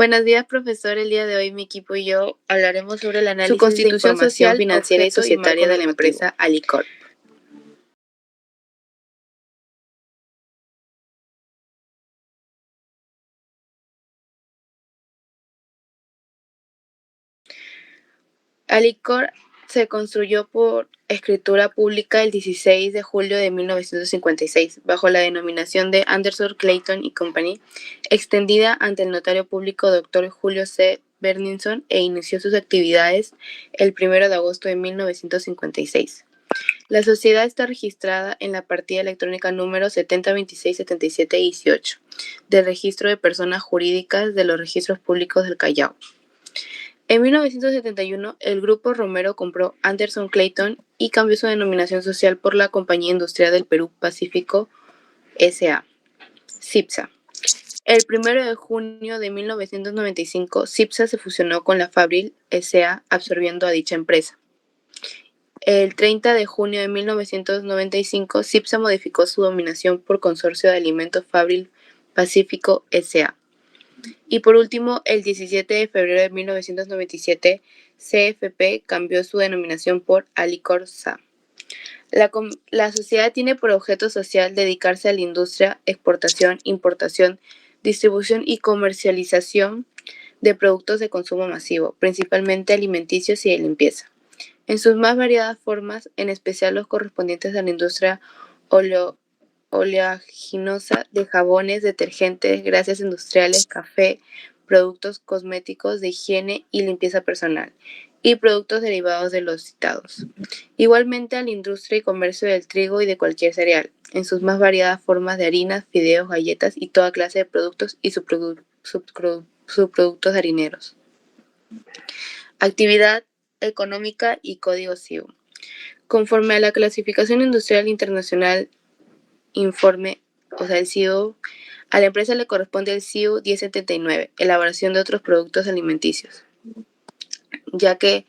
Buenos días, profesor. El día de hoy mi equipo y yo hablaremos sobre el análisis Su constitución de información social, financiera y objeto y societaria marco de la normativo. empresa Alicorp. Alicorp se construyó por escritura pública el 16 de julio de 1956, bajo la denominación de Anderson, Clayton y Company, extendida ante el notario público Dr. Julio C. Berninson, e inició sus actividades el 1 de agosto de 1956. La sociedad está registrada en la partida electrónica número 70267718 del Registro de Personas Jurídicas de los Registros Públicos del Callao. En 1971, el grupo Romero compró Anderson Clayton y cambió su denominación social por la Compañía Industrial del Perú Pacífico S.A., CIPSA. El 1 de junio de 1995, CIPSA se fusionó con la Fabril S.A., absorbiendo a dicha empresa. El 30 de junio de 1995, CIPSA modificó su denominación por Consorcio de Alimentos Fabril Pacífico S.A. Y por último, el 17 de febrero de 1997, CFP cambió su denominación por Alicorp S.A. La sociedad tiene por objeto social dedicarse a la industria, exportación, importación, distribución y comercialización de productos de consumo masivo, principalmente alimenticios y de limpieza, en sus más variadas formas, en especial los correspondientes a la industria oleaginosa de jabones, detergentes, grasas industriales, café, productos cosméticos de higiene y limpieza personal, y productos derivados de los citados. Igualmente a la industria y comercio del trigo y de cualquier cereal, en sus más variadas formas de harinas, fideos, galletas y toda clase de productos y subproductos harineros. Actividad económica y código CIU. Conforme a la clasificación industrial internacional informe, el CIU, a la empresa le corresponde el CIU 1079, elaboración de otros productos alimenticios, ya que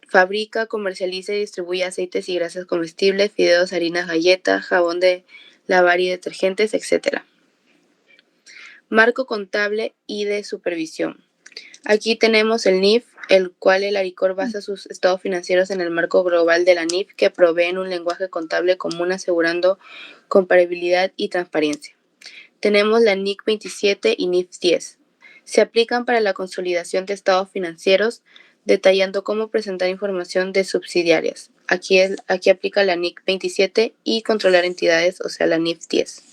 fabrica, comercializa y distribuye aceites y grasas comestibles, fideos, harinas, galletas, jabón de lavar y detergentes, etc. Marco contable y de supervisión. Aquí tenemos el NIF, el cual el Alicorp basa sus estados financieros en el marco global de la NIF, que proveen un lenguaje contable común asegurando comparabilidad y transparencia. Tenemos la NIC 27 y NIF 10. Se aplican para la consolidación de estados financieros, detallando cómo presentar información de subsidiarias. Aquí aplica la NIC 27 y controlar entidades, la NIF 10.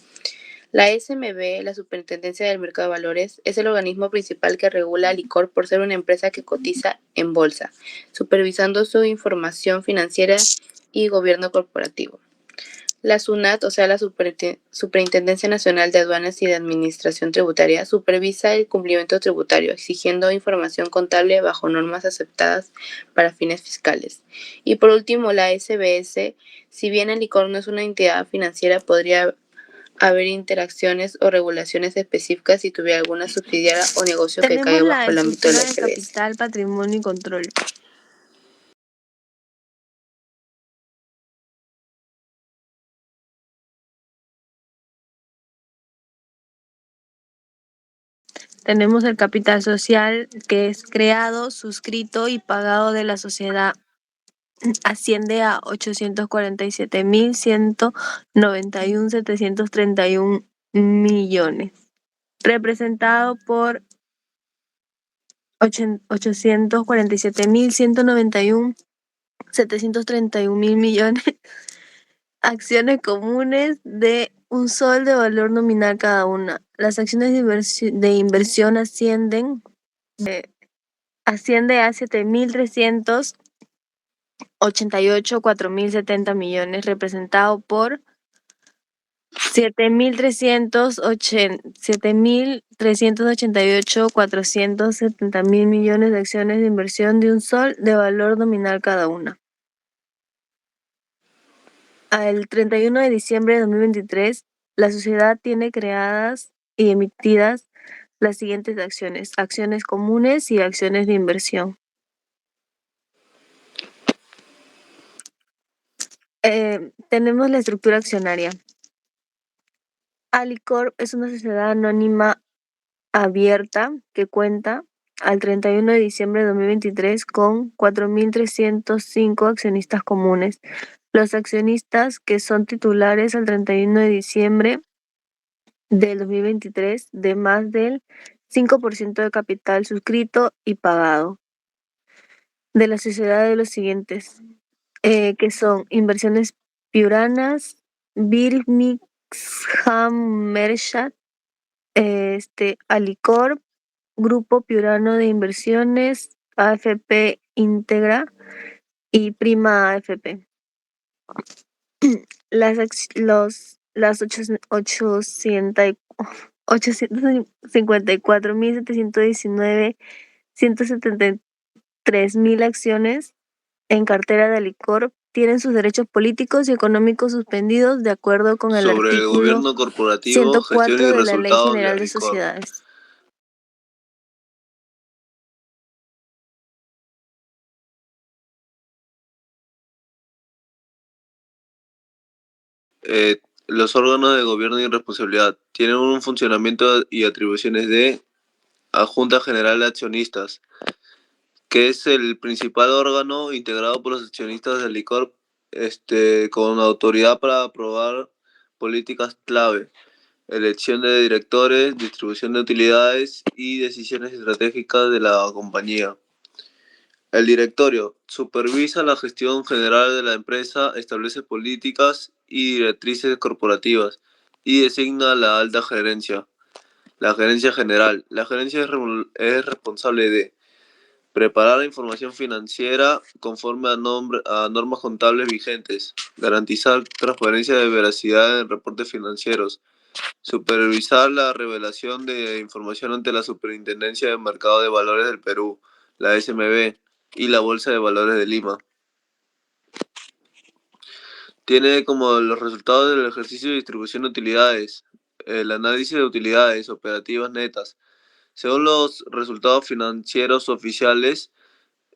La SMB, la Superintendencia del Mercado de Valores, es el organismo principal que regula a Alicorp por ser una empresa que cotiza en bolsa, supervisando su información financiera y gobierno corporativo. La SUNAT, la Superintendencia Nacional de Aduanas y de Administración Tributaria, supervisa el cumplimiento tributario, exigiendo información contable bajo normas aceptadas para fines fiscales. Y por último, la SBS, si bien Alicorp no es una entidad financiera, podría haber interacciones o regulaciones específicas si tuviera alguna subsidiaria o negocio que caiga bajo el ámbito de la SBS. Tenemos la estructura de capital, patrimonio y control. Tenemos el capital social, que es creado, suscrito y pagado de la sociedad. Asciende a 847.191.731 millones, representado por 847.191.731 millones, acciones comunes de $1 de valor nominal cada una. Las acciones de inversión asciende a 7.388.470 millones, representado por 7.388.470 millones de acciones de inversión de $1 de valor nominal cada una. Al 31 de diciembre de 2023, la sociedad tiene creadas y emitidas las siguientes acciones: acciones comunes y acciones de inversión. Tenemos la estructura accionaria. Alicorp es una sociedad anónima abierta que cuenta al 31 de diciembre de 2023 con 4.305 accionistas comunes. Los accionistas que son titulares al 31 de diciembre del 2023 de más del 5% de capital suscrito y pagado. De la sociedad de los siguientes, que son Inversiones Piuranas, Birmingham Merchant, Alicorp, Grupo Piurano de Inversiones, AFP Integra y Prima AFP. Las 854.719, 173.000 acciones en cartera de Alicorp tienen sus derechos políticos y económicos suspendidos de acuerdo con el Sobre el artículo gobierno corporativo, gestión 104 y de la Ley resultados de General de Alicorp. Sociedades. Los órganos de gobierno y responsabilidad tienen un funcionamiento y atribuciones de a Junta General de Accionistas, que es el principal órgano integrado por los accionistas de Alicorp, con autoridad para aprobar políticas clave, elección de directores, distribución de utilidades y decisiones estratégicas de la compañía. El directorio supervisa la gestión general de la empresa, establece políticas y directrices corporativas y designa la alta gerencia. La gerencia general. La gerencia es responsable de preparar la información financiera conforme a normas contables vigentes, garantizar transparencia y veracidad en reportes financieros, supervisar la revelación de información ante la Superintendencia de Mercado de Valores del Perú, la SMB, y la Bolsa de Valores de Lima. Tiene como los resultados del ejercicio de distribución de utilidades, el análisis de utilidades operativas netas. Según los resultados financieros oficiales,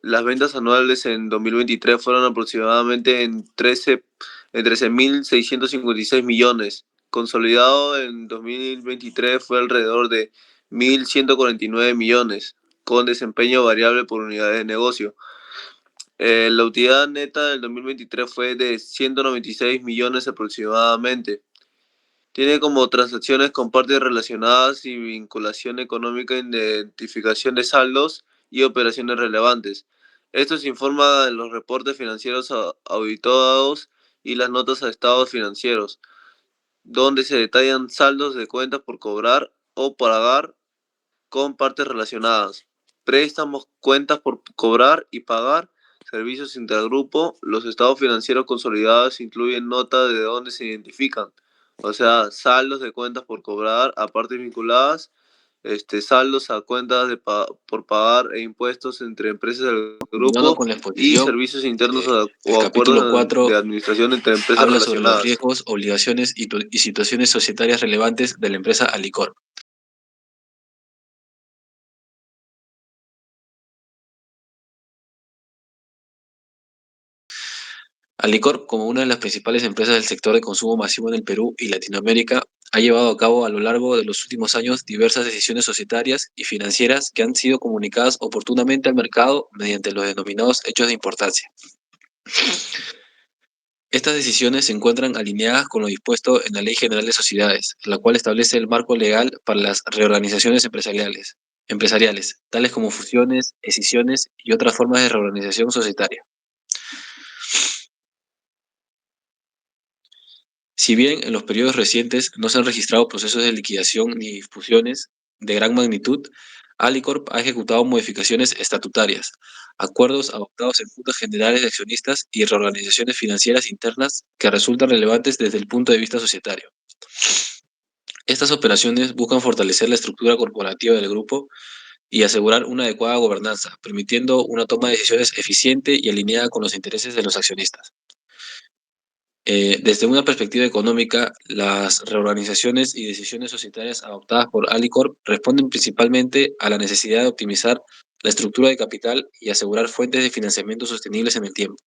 las ventas anuales en 2023 fueron aproximadamente en 13.656 millones. Consolidado en 2023 fue alrededor de 1.149 millones, con desempeño variable por unidad de negocio. La utilidad neta del 2023 fue de 196 millones aproximadamente. Tiene como transacciones con partes relacionadas y vinculación económica, identificación de saldos y operaciones relevantes. Esto se informa en los reportes financieros auditados y las notas a estados financieros, donde se detallan saldos de cuentas por cobrar o pagar con partes relacionadas, préstamos, cuentas por cobrar y pagar, servicios intergrupo. Los estados financieros consolidados incluyen notas de dónde se identifican, o sea, saldos de cuentas por cobrar a partes vinculadas, saldos a cuentas por pagar e impuestos entre empresas del Continuando grupo con la y exposición, servicios internos el o capítulo acuerdos 4 de administración entre empresas habla sobre los relacionadas. riesgos, obligaciones y situaciones societarias relevantes de la empresa Alicorp. Alicorp, como una de las principales empresas del sector de consumo masivo en el Perú y Latinoamérica, ha llevado a cabo a lo largo de los últimos años diversas decisiones societarias y financieras que han sido comunicadas oportunamente al mercado mediante los denominados hechos de importancia. Estas decisiones se encuentran alineadas con lo dispuesto en la Ley General de Sociedades, la cual establece el marco legal para las reorganizaciones empresariales, tales como fusiones, escisiones y otras formas de reorganización societaria. Si bien en los periodos recientes no se han registrado procesos de liquidación ni fusiones de gran magnitud, Alicorp ha ejecutado modificaciones estatutarias, acuerdos adoptados en juntas generales de accionistas y reorganizaciones financieras internas que resultan relevantes desde el punto de vista societario. Estas operaciones buscan fortalecer la estructura corporativa del grupo y asegurar una adecuada gobernanza, permitiendo una toma de decisiones eficiente y alineada con los intereses de los accionistas. Desde una perspectiva económica, las reorganizaciones y decisiones societarias adoptadas por Alicorp responden principalmente a la necesidad de optimizar la estructura de capital y asegurar fuentes de financiamiento sostenibles en el tiempo.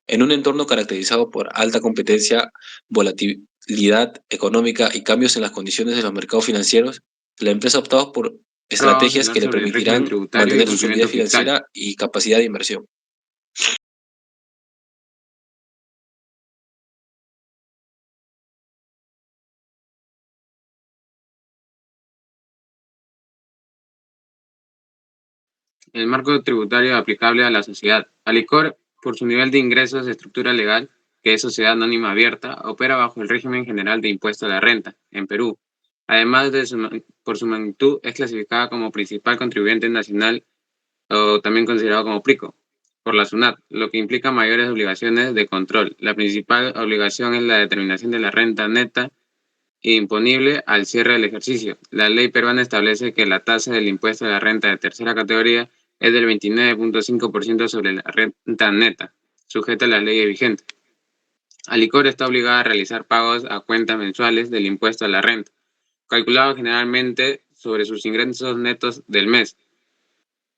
En un entorno caracterizado por alta competencia, volatilidad económica y cambios en las condiciones de los mercados financieros, La empresa ha optado por Ahora vamos a estrategias hablar que le sobre el régimen permitirán tributario y mantener su cumplimiento solidez fiscal. financiera y capacidad de inversión. El marco tributario aplicable a la sociedad. Alicor, por su nivel de ingresos de estructura legal, que es sociedad anónima abierta, opera bajo el régimen general de impuesto a la renta, en Perú. Además por su magnitud, es clasificada como principal contribuyente nacional o también considerado como PRICO por la SUNAT, lo que implica mayores obligaciones de control. La principal obligación es la determinación de la renta neta imponible al cierre del ejercicio. La ley peruana establece que la tasa del impuesto a la renta de tercera categoría es del 29.5% sobre la renta neta, sujeta a las leyes vigentes. Alicor está obligada a realizar pagos a cuentas mensuales del impuesto a la renta, calculado generalmente sobre sus ingresos netos del mes.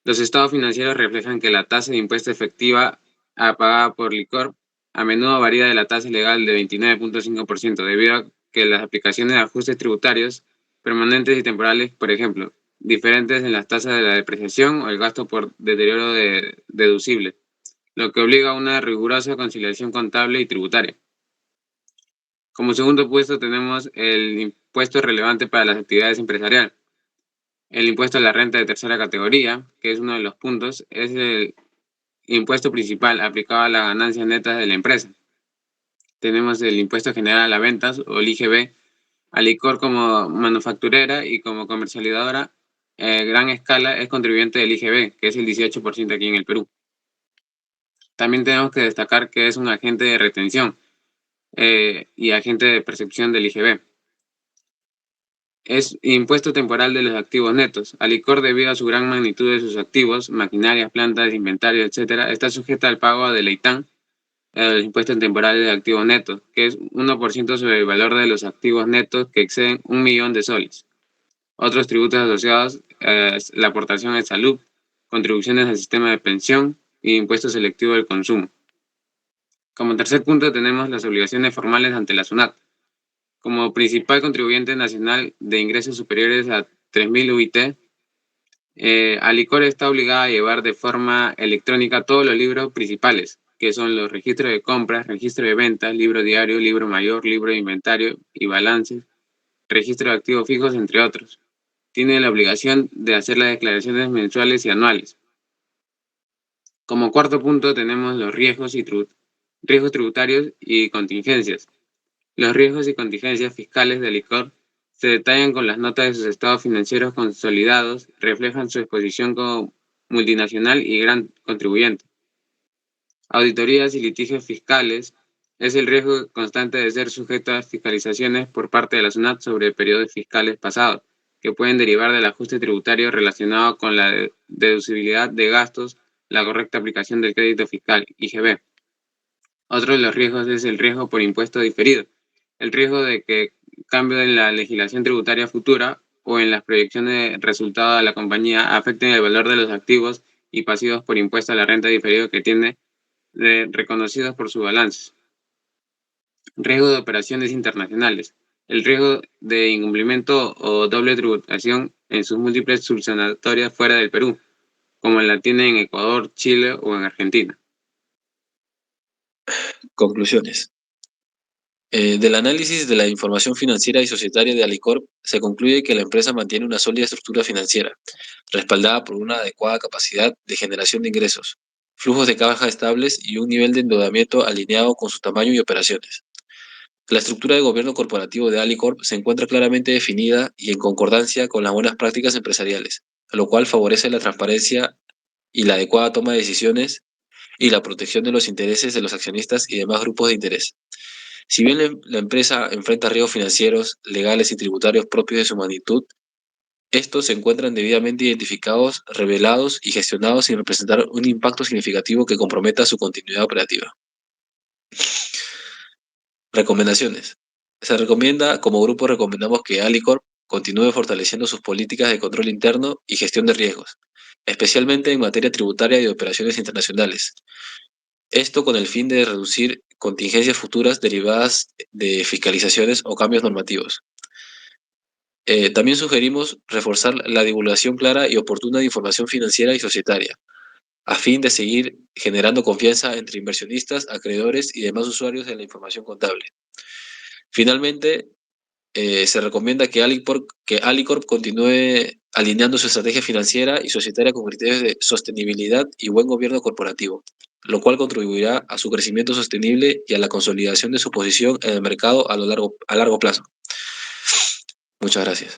Los estados financieros reflejan que la tasa de impuesto efectiva pagada por Licor a menudo varía de la tasa legal de 29.5% debido a que las aplicaciones de ajustes tributarios permanentes y temporales, por ejemplo, diferentes en las tasas de la depreciación o el gasto por deterioro deducible, lo que obliga a una rigurosa conciliación contable y tributaria. Como segundo puesto tenemos el impuesto relevante para las actividades empresariales. El impuesto a la renta de tercera categoría, que es uno de los puntos, es el impuesto principal aplicado a las ganancias netas de la empresa. Tenemos el impuesto general a las ventas o el IGB. Alicor como manufacturera y como comercializadora gran escala es contribuyente del IGB, que es el 18% aquí en el Perú. También tenemos que destacar que es un agente de retención y agente de percepción del IGB. Es impuesto temporal de los activos netos. Alicor, debido a su gran magnitud de sus activos, maquinarias, plantas, inventario, etc., está sujeta al pago de Leitán, los impuestos temporales de activos netos, que es 1% sobre el valor de los activos netos que exceden 1.000.000 de soles. Otros tributos asociados, la aportación de salud, contribuciones al sistema de pensión y impuesto selectivo del consumo. Como tercer punto tenemos las obligaciones formales ante la SUNAT. Como principal contribuyente nacional de ingresos superiores a 3.000 UIT, Alicor está obligada a llevar de forma electrónica todos los libros principales, que son los registros de compras, registro de ventas, libro diario, libro mayor, libro de inventario y balances, registro de activos fijos, entre otros. Tiene la obligación de hacer las declaraciones mensuales y anuales. Como cuarto punto tenemos los riesgos tributarios y contingencias. Los riesgos y contingencias fiscales de Alicor se detallan con las notas de sus estados financieros consolidados, reflejan su exposición como multinacional y gran contribuyente. Auditorías y litigios fiscales es el riesgo constante de ser sujeto a fiscalizaciones por parte de la SUNAT sobre periodos fiscales pasados, que pueden derivar del ajuste tributario relacionado con la deducibilidad de gastos, la correcta aplicación del crédito fiscal, IGB. Otro de los riesgos es el riesgo por impuesto diferido, el riesgo de que cambio en la legislación tributaria futura o en las proyecciones de resultado de la compañía afecten el valor de los activos y pasivos por impuesto a la renta diferido que tiene reconocidos por su balance. Riesgo de operaciones internacionales. El riesgo de incumplimiento o doble tributación en sus múltiples subsanatorias fuera del Perú, como la tiene en Ecuador, Chile o en Argentina. Conclusiones. Del análisis de la información financiera y societaria de Alicorp, se concluye que la empresa mantiene una sólida estructura financiera, respaldada por una adecuada capacidad de generación de ingresos, flujos de caja estables y un nivel de endeudamiento alineado con su tamaño y operaciones. La estructura de gobierno corporativo de Alicorp se encuentra claramente definida y en concordancia con las buenas prácticas empresariales, lo cual favorece la transparencia y la adecuada toma de decisiones y la protección de los intereses de los accionistas y demás grupos de interés. Si bien la empresa enfrenta riesgos financieros, legales y tributarios propios de su magnitud, estos se encuentran debidamente identificados, revelados y gestionados sin representar un impacto significativo que comprometa su continuidad operativa. Recomendaciones. Como grupo recomendamos que Alicorp continúe fortaleciendo sus políticas de control interno y gestión de riesgos, especialmente en materia tributaria y de operaciones internacionales. Esto con el fin de reducir contingencias futuras derivadas de fiscalizaciones o cambios normativos. También sugerimos reforzar la divulgación clara y oportuna de información financiera y societaria, a fin de seguir generando confianza entre inversionistas, acreedores y demás usuarios de la información contable. Finalmente, se recomienda que Alicorp continúe alineando su estrategia financiera y societaria con criterios de sostenibilidad y buen gobierno corporativo, lo cual contribuirá a su crecimiento sostenible y a la consolidación de su posición en el mercado a largo plazo. Muchas gracias.